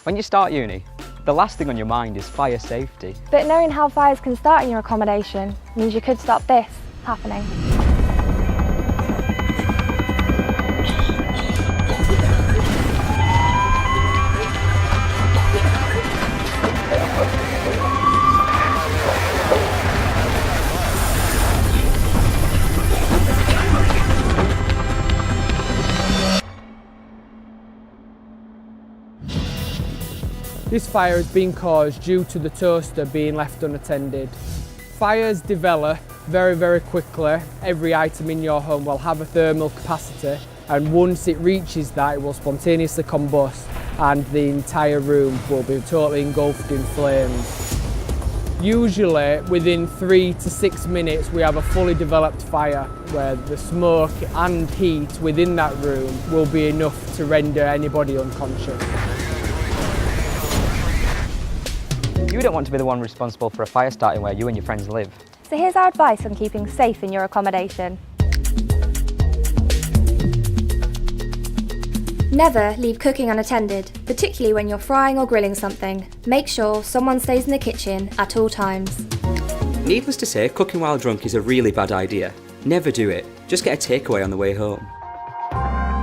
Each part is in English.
When you start uni, the last thing on your mind is fire safety. But knowing how fires can start in your accommodation means you could stop this happening. This fire has been caused due to the toaster being left unattended. Fires develop very quickly. Every item in your home will have a thermal capacity, and once it reaches that, it will spontaneously combust and the entire room will be totally engulfed in flames. Usually within 3 to 6 minutes we have a fully developed fire where the smoke and heat within that room will be enough to render anybody unconscious. You don't want to be the one responsible for a fire starting where you and your friends live. So here's our advice on keeping safe in your accommodation. Never leave cooking unattended, particularly when you're frying or grilling something. Make sure someone stays in the kitchen at all times. Needless to say, cooking while drunk is a really bad idea. Never do it. Just get a takeaway on the way home.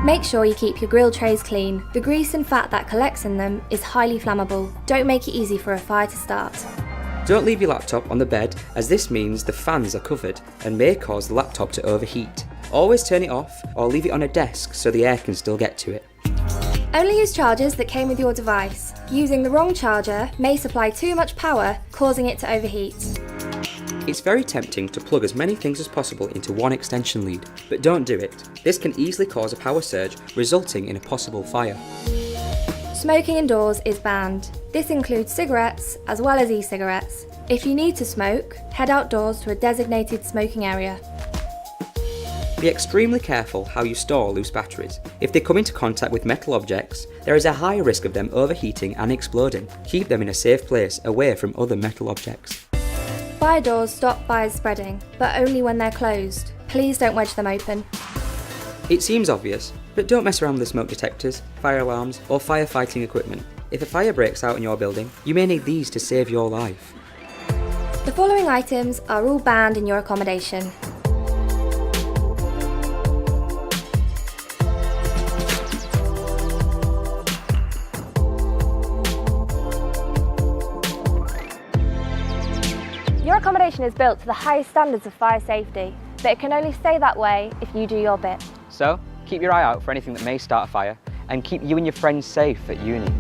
Make sure you keep your grill trays clean. The grease and fat that collects in them is highly flammable. Don't make it easy for a fire to start. Don't leave your laptop on the bed, as this means the fans are covered and may cause the laptop to overheat. Always turn it off or leave it on a desk so the air can still get to it. Only use chargers that came with your device. Using the wrong charger may supply too much power, causing it to overheat. It's very tempting to plug as many things as possible into one extension lead, but don't do it. This can easily cause a power surge, resulting in a possible fire. Smoking indoors is banned. This includes cigarettes as well as e-cigarettes. If you need to smoke, head outdoors to a designated smoking area. Be extremely careful how you store loose batteries. If they come into contact with metal objects, there is a higher risk of them overheating and exploding. Keep them in a safe place away from other metal objects. Fire doors stop fires spreading, but only when they're closed. Please don't wedge them open. It seems obvious, but don't mess around with smoke detectors, fire alarms, or firefighting equipment. If a fire breaks out in your building, you may need these to save your life. The following items are all banned in your accommodation. Your accommodation is built to the highest standards of fire safety, but it can only stay that way if you do your bit. So, keep your eye out for anything that may start a fire and keep you and your friends safe at uni.